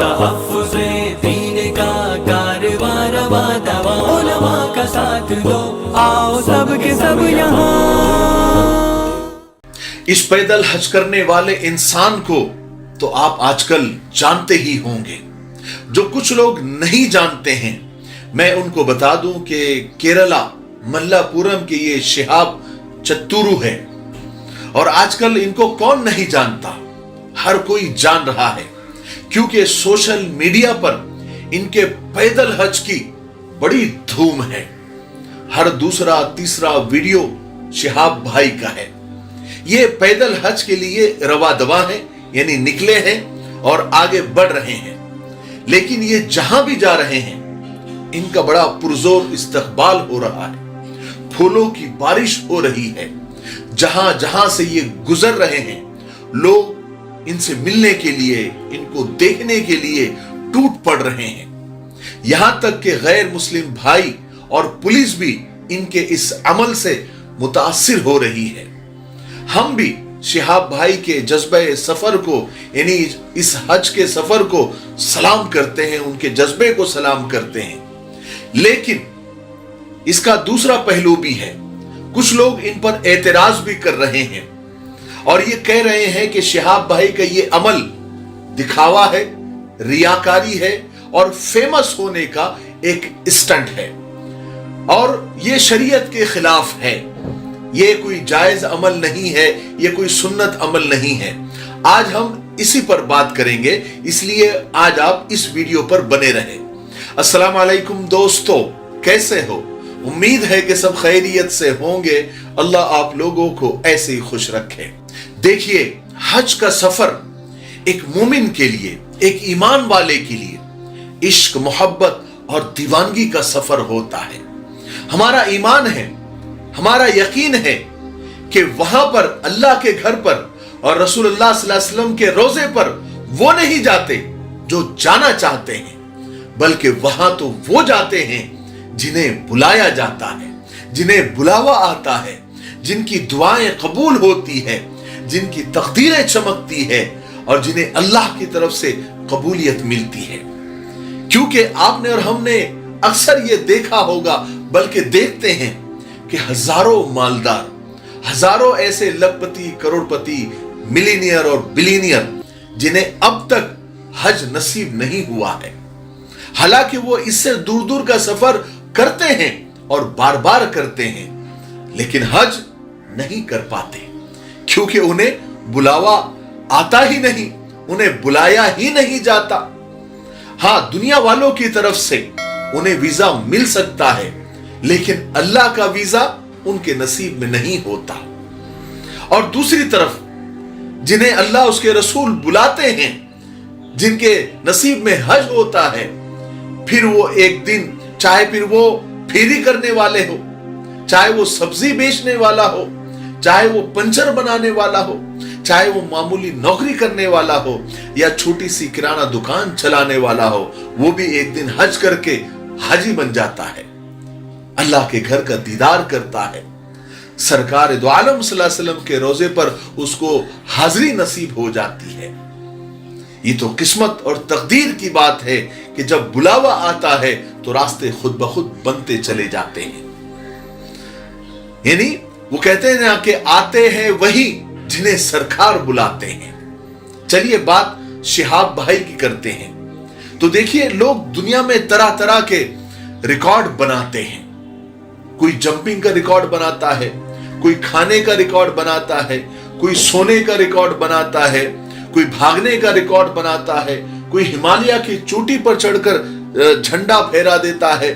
तहफ़्फ़ुज़ दीन का कारवां रवां दवां, उलमा का साथ दो, आओ सब के सब यहाँ। इस पैदल हज करने वाले इंसान को तो आप आजकल जानते ही होंगे। जो कुछ लोग नहीं जानते हैं, मैं उनको बता दूं कि केरला मल्लापुरम के ये शिहाब चत्तुरू है, और आजकल इनको कौन नहीं जानता, हर कोई जान रहा है, क्योंकि सोशल मीडिया पर इनके पैदल हज की बड़ी धूम है। हर दूसरा तीसरा वीडियो शिहाब भाई का है। ये पैदल हज के लिए रवा दवा है, यानी निकले हैं और आगे बढ़ रहे हैं। लेकिन ये जहां भी जा रहे हैं, इनका बड़ा पुरजोर इस्तकबाल हो रहा है, फूलों की बारिश हो रही है। जहां जहां से ये गुजर रहे हैं, लोग इनसे मिलने के लिए, इनको देखने के लिए टूट पड़ रहे हैं। यहां तक कि गैर मुस्लिम भाई और पुलिस भी इनके इस अमल से मुतासिर हो रही है। हम भी शिहाब भाई के जज्बे सफर को, यानी इस हज के सफर को सलाम करते हैं, उनके जज्बे को सलाम करते हैं। लेकिन इसका दूसरा पहलू भी है। कुछ लोग इन पर एतराज भी कर रहे हैं और ये कह रहे हैं कि शिहाब भाई का ये अमल दिखावा है, रियाकारी है और फेमस होने का एक स्टंट है, और ये शरीयत के खिलाफ है। ये कोई जायज अमल नहीं है, ये कोई सुन्नत अमल नहीं है। आज हम इसी पर बात करेंगे, इसलिए आज आप इस वीडियो पर बने रहें। अस्सलाम वालेकुम दोस्तों, कैसे हो? उम्मीद है कि सब खैरियत से होंगे। अल्लाह आप लोगों को ऐसे ही खुश रखे। देखिए, हज का सफर एक मोमिन के लिए, एक ईमान वाले के लिए इश्क, मोहब्बत और दीवानगी का सफर होता है। हमारा ईमान है, हमारा यकीन है कि वहां पर, अल्लाह के घर पर और रसूलुल्लाह सल्लल्लाहु अलैहि वसल्लम के रोजे पर वो नहीं जाते जो जाना चाहते हैं, बल्कि वहां तो वो जाते हैं जिन्हें बुलाया जाता है, जिन्हें बुलावा आता है, जिनकी दुआएं कबूल होती है, जिनकी तकदीरें चमकती है और जिन्हें अल्लाह की तरफ से कबूलियत मिलती है। क्योंकि आपने और हमने अक्सर ये देखा होगा, बल्कि देखते हैं कि हजारों मालदार, हजारों ऐसे लखपति, करोड़पति, मिलीनियर और बिलीनियर जिन्हें अब तक हज नसीब नहीं हुआ है, हालांकि वो इससे दूर दूर का सफर करते हैं और बार बार करते हैं, लेकिन हज नहीं कर पाते, क्योंकि उन्हें बुलावा आता ही नहीं, उन्हें बुलाया ही नहीं जाता। हां, दुनिया वालों की तरफ से उन्हें वीजा मिल सकता है, लेकिन अल्लाह का वीजा उनके नसीब में नहीं होता। और दूसरी तरफ जिन्हें अल्लाह उसके रसूल बुलाते हैं, जिनके नसीब में हज होता है, फिर वो एक दिन, चाहे फिर वो फेरी करने वाले हो, चाहे वो सब्जी बेचने वाला हो, चाहे वो पंचर बनाने वाला हो, चाहे वो मामूली नौकरी करने वाला हो या छोटी सी किराना दुकान चलाने वाला हो, वो भी एक दिन हज करके हाजी बन जाता है, अल्लाह के घर का दीदार करता है, सरकार दो आलम सल्लल्लाहु अलैहि वसल्लम के रोजे पर उसको हाजिरी नसीब हो जाती है। ये तो किस्मत और तकदीर की बात है कि जब बुलावा आता है तो रास्ते खुद ब खुद बनते चले जाते हैं। यानी वो कहते हैं ना कि आते हैं वही जिन्हें सरकार बुलाते हैं। चलिए बात शिहाब भाई की करते हैं। तो देखिए, लोग दुनिया में तरह तरह के रिकॉर्ड बनाते हैं। कोई जंपिंग का रिकॉर्ड बनाता है, कोई खाने का रिकॉर्ड बनाता है, कोई सोने का रिकॉर्ड बनाता है, कोई भागने का रिकॉर्ड बनाता है, कोई हिमालय की चोटी पर चढ़कर झंडा फहरा देता है,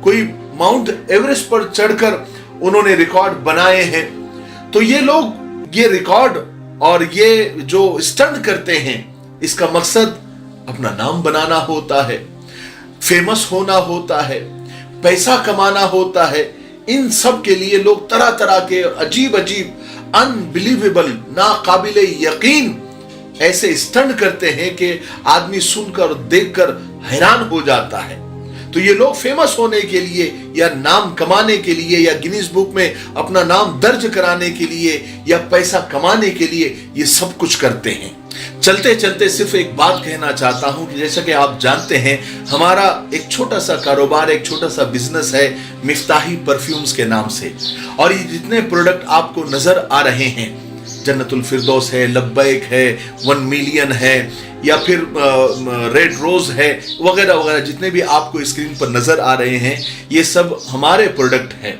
कोई माउंट एवरेस्ट पर चढ़कर उन्होंने रिकॉर्ड बनाए हैं। तो ये लोग ये रिकॉर्ड और ये जो स्टंट करते हैं, इसका मकसद अपना नाम बनाना होता है, फेमस होना होता है, पैसा कमाना होता है। इन सब के लिए लोग तरह तरह के अजीब अजीब, अनबिलीवेबल, नाकाबिले यकीन ऐसे स्टंट करते हैं कि आदमी सुनकर और देखकर हैरान हो जाता है। तो ये लोग फेमस होने के लिए या नाम कमाने के लिए या गिनीज बुक में अपना नाम दर्ज कराने के लिए या पैसा कमाने के लिए ये सब कुछ करते हैं। चलते चलते सिर्फ एक बात कहना चाहता हूं कि जैसा कि आप जानते हैं, हमारा एक छोटा सा कारोबार, एक छोटा सा बिजनेस है मिफ्ताही परफ्यूम्स के नाम से। और ये जितने प्रोडक्ट आपको नजर आ रहे हैं, जन्नतुल फिरदौस है, लब्बैक है, 1 मिलियन है, या फिर रेड रोज है, वगैरह वगैरह, जितने भी आपको स्क्रीन पर नजर आ रहे हैं, ये सब हमारे प्रोडक्ट हैं।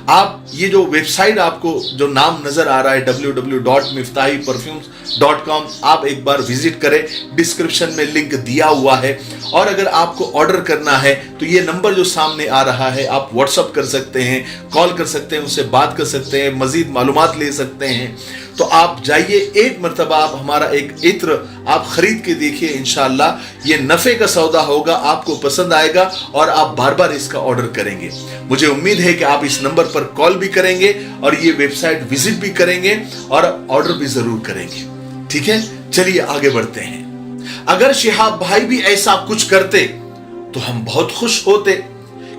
आप ये जो वेबसाइट आपको जो नाम नजर आ रहा है www.miftahhiperfumes.com, आप एक बार विजिट करें, डिस्क्रिप्शन में लिंक दिया हुआ है। और अगर आपको ऑर्डर करना है तो ये नंबर जो सामने आ रहा है, आप व्हाट्सअप कर सकते हैं, कॉल कर सकते हैं, उससे बात कर सकते हैं, मजीद मालूमात ले सकते हैं। तो आप जाइए, एक मरतबा आप हमारा एक इत्र आप खरीद के देखिए, इंशाअल्लाह ये नफे का सौदा होगा, आपको पसंद आएगा और आप बार बार इसका ऑर्डर करेंगे। मुझे उम्मीद है कि आप इस नंबर पर कॉल भी करेंगे और ये वेबसाइट विजिट भी करेंगे और ऑर्डर भी जरूर करेंगे। ठीक है, चलिए आगे बढ़ते हैं। अगर शिहाब भाई भी ऐसा कुछ करते तो हम बहुत खुश होते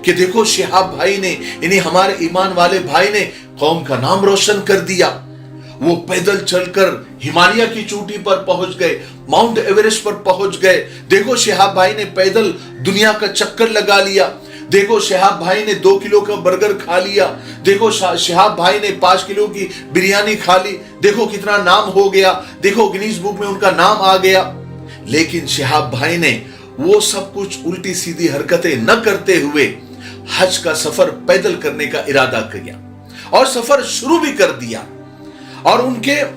कि देखो शिहाब भाई ने, यानी हमारे ईमान वाले भाई ने कौम का नाम रोशन कर दिया। वो पैदल चलकर हिमालय की चोटी पर पहुंच गए, माउंट एवरेस्ट पर पहुंच गए। देखो शिहाब भाई ने पैदल दुनिया का चक्कर लगा लिया। देखो शिहाब भाई ने 2 किलो का बर्गर खा लिया। देखो शिहाब भाई ने 5 किलो की बिरयानी खा ली। देखो कितना नाम हो गया, देखो गिनीज बुक में उनका नाम आ गया। लेकिन शिहाब भाई ने वो सब कुछ उल्टी सीधी हरकतें न करते हुए हज का सफर पैदल करने का इरादा किया और सफर शुरू भी कर दिया। और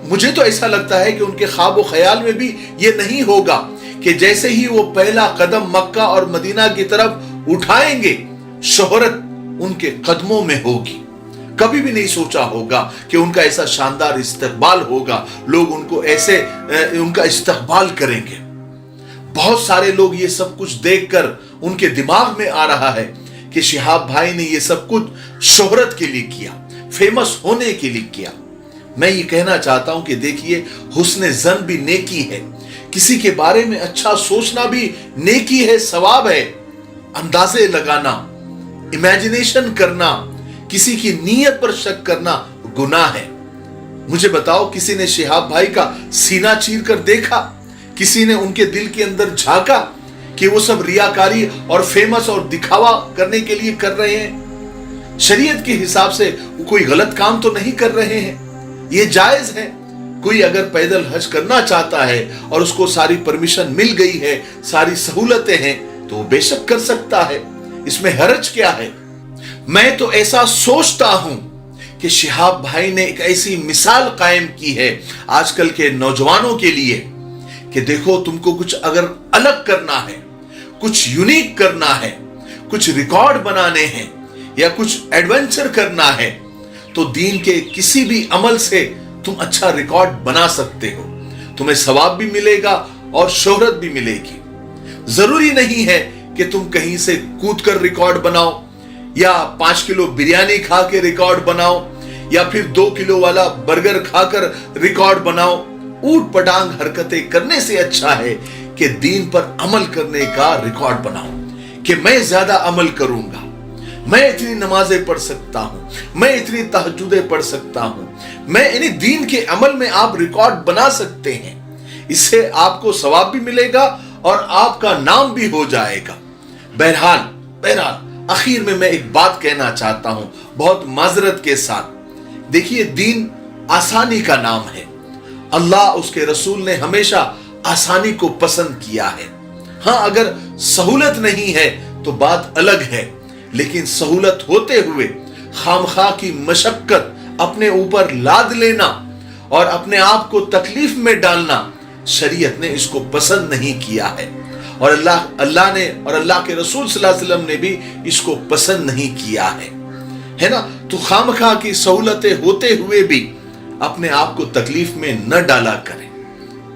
मुझे तो ऐसा लगता है कि उनके ख्वाब व ख्याल में भी ये नहीं होगा कि जैसे ही वो पहला कदम मक्का और मदीना की तरफ उठाएंगे, शोहरत उनके कदमों में होगी। कभी भी नहीं सोचा होगा कि उनका ऐसा शानदार इस्तकबाल होगा, लोग उनको ऐसे उनका इस्तकबाल करेंगे। बहुत सारे लोग ये सब कुछ देखकर उनके दिमाग में आ रहा है कि शिहाब भाई ने ये सब कुछ शोहरत के लिए किया, फेमस होने के लिए किया। मैं ये कहना चाहता हूं कि देखिए, हुस्न ज़न भी नेकी है, किसी के बारे में अच्छा सोचना भी नेकी है, सवाब है। अंदाजे लगाना, इमेजिनेशन करना, किसी की नीयत पर शक करना गुनाह है। मुझे बताओ, किसी ने शिहाब भाई का सीना चीर कर देखा? किसी ने उनके दिल के अंदर झांका कि वो सब रियाकारी और फेमस और दिखावा करने के लिए कर रहे हैं? शरीयत के हिसाब से कोई गलत काम तो नहीं कर रहे हैं, ये जायज है। कोई अगर पैदल हज करना चाहता है और उसको सारी परमिशन मिल गई है, सारी सहूलतें हैं, तो वो बेशक कर सकता है, इसमें हर्ज क्या है। मैं तो ऐसा सोचता हूं कि शिहाब भाई ने एक ऐसी मिसाल कायम की है आजकल के नौजवानों के लिए कि देखो, तुमको कुछ अगर अलग करना है, कुछ यूनिक करना है, कुछ रिकॉर्ड बनाने हैं या कुछ एडवेंचर करना है, तो दीन के किसी भी अमल से तुम अच्छा रिकॉर्ड बना सकते हो। तुम्हें सवाब भी मिलेगा और शोहरत भी मिलेगी। जरूरी नहीं है कि तुम कहीं से कूद कर रिकॉर्ड बनाओ, या 5 किलो बिरयानी खा के रिकॉर्ड बनाओ, या फिर 2 किलो वाला बर्गर खाकर रिकॉर्ड बनाओ। ऊट पटांग हरकतें करने से अच्छा है कि दीन पर अमल करने का रिकॉर्ड बनाओ कि मैं ज्यादा अमल करूंगा, मैं इतनी नमाजें पढ़ सकता हूं, मैं इतनी तहज्जुदें पढ़ सकता हूं। मैं यानी दीन के अमल में आप रिकॉर्ड बना सकते हैं। इससे आपको सवाब भी मिलेगा और आपका नाम भी हो जाएगा। बहरहाल आखिर में मैं एक बात कहना चाहता हूं बहुत माजरत के साथ। देखिए, दीन आसानी का नाम है। अल्लाह, उसके रसूल ने हमेशा आसानी को पसंद किया है। हाँ, अगर सहूलत नहीं है तो बात अलग है, लेकिन सहूलत होते हुए खामखा की मशक्कत अपने ऊपर लाद लेना और अपने आप को तकलीफ में डालना, शरीयत ने इसको पसंद नहीं किया है। और अल्लाह ने और अल्लाह के रसूल सल्लल्लाहु अलैहि वसल्लम ने भी इसको पसंद नहीं किया है ना। तो खामखा की सहूलतें होते हुए भी अपने आप को तकलीफ में न डाला करें,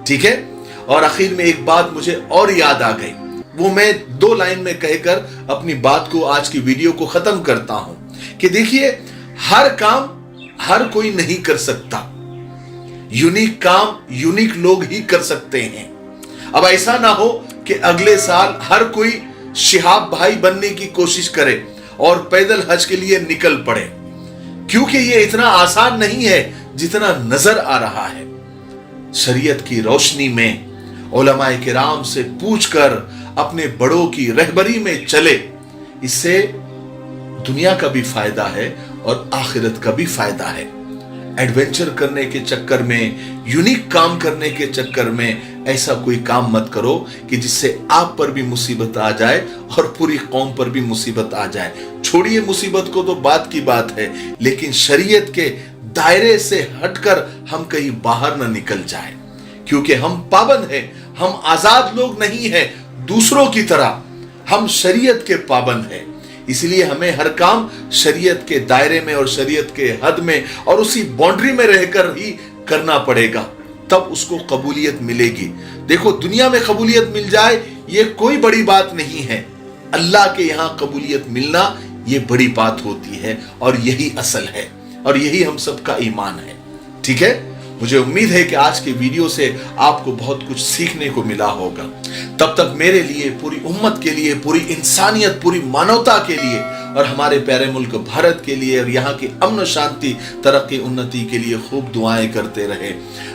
ठीक है। और आखिर में एक बात मुझे और याद आ गई, वो मैं 2 लाइन में कहकर अपनी बात को, आज की वीडियो को खत्म करता हूं कि देखिए, हर काम हर कोई नहीं कर सकता। यूनिक काम यूनिक लोग ही कर सकते हैं। अब ऐसा ना हो कि अगले साल हर कोई शिहाब भाई बनने की कोशिश करे और पैदल हज के लिए निकल पड़े, क्योंकि ये इतना आसान नहीं है जितना नजर आ रहा है। शरीयत की रोशनी में उलमाए किराम से पूछकर अपने बड़ों की रहबरी में चले, इससे दुनिया का भी फायदा है और आखिरत का भी फायदा है। एडवेंचर करने के चक्कर में, यूनिक काम करने के चक्कर में ऐसा कोई काम मत करो कि जिससे आप पर भी मुसीबत आ जाए और पूरी कौम पर भी मुसीबत आ जाए। छोड़िए मुसीबत को तो बात की बात है, लेकिन शरीयत के दायरे से हटकर हम कहीं बाहर न निकल जाए, क्योंकि हम पाबंद हैं, हम आजाद लोग नहीं हैं दूसरों की तरह, हम शरीयत के पाबंद हैं। इसलिए हमें हर काम शरीयत के दायरे में और शरीयत के हद में और उसी बाउंड्री में रहकर ही करना पड़ेगा, तब उसको कबूलियत मिलेगी। देखो, दुनिया में कबूलियत मिल जाए ये कोई बड़ी बात नहीं है, अल्लाह के यहां कबूलियत मिलना ये बड़ी बात होती है, और यही असल है और यही हम सबका ईमान है। ठीक है, मुझे उम्मीद है कि आज के वीडियो से आपको बहुत कुछ सीखने को मिला होगा। तब तक मेरे लिए, पूरी उम्मत के लिए, पूरी इंसानियत, पूरी मानवता के लिए और हमारे प्यारे मुल्क भारत के लिए और यहाँ की अमन शांति, तरक्की, उन्नति के लिए खूब दुआएं करते रहे।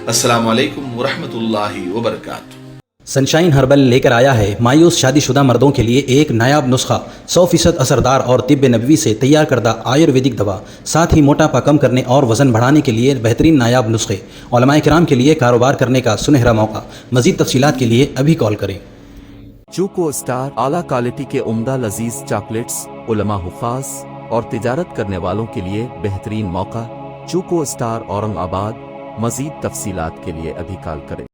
अस्सलाम वालेकुम वरहमतुल्लाहि वबरकातुहू। सनशाइन हर्बल लेकर आया है मायूस शादीशुदा मर्दों के लिए एक नायाब नुस्खा, 100% असरदार और तिब्ब नबवी से तैयार करदा आयुर्वेदिक दवा, साथ ही मोटापा कम करने और वज़न बढ़ाने के लिए बेहतरीन नायाब नुस्खे, उलमाए किराम के लिए कारोबार करने का सुनहरा मौका। मज़ीद तफसीलात के लिए अभी कॉल करें। चूको स्टार आला क्वालिटी के उम्दा लजीज चॉकलेट्स, उलमा हुफ़ाज और तिजारत करने वालों के लिए बेहतरीन मौका। चूको स्टार औरंगाबाद। मज़ीद तफसीलात के लिए अभी कॉल करें।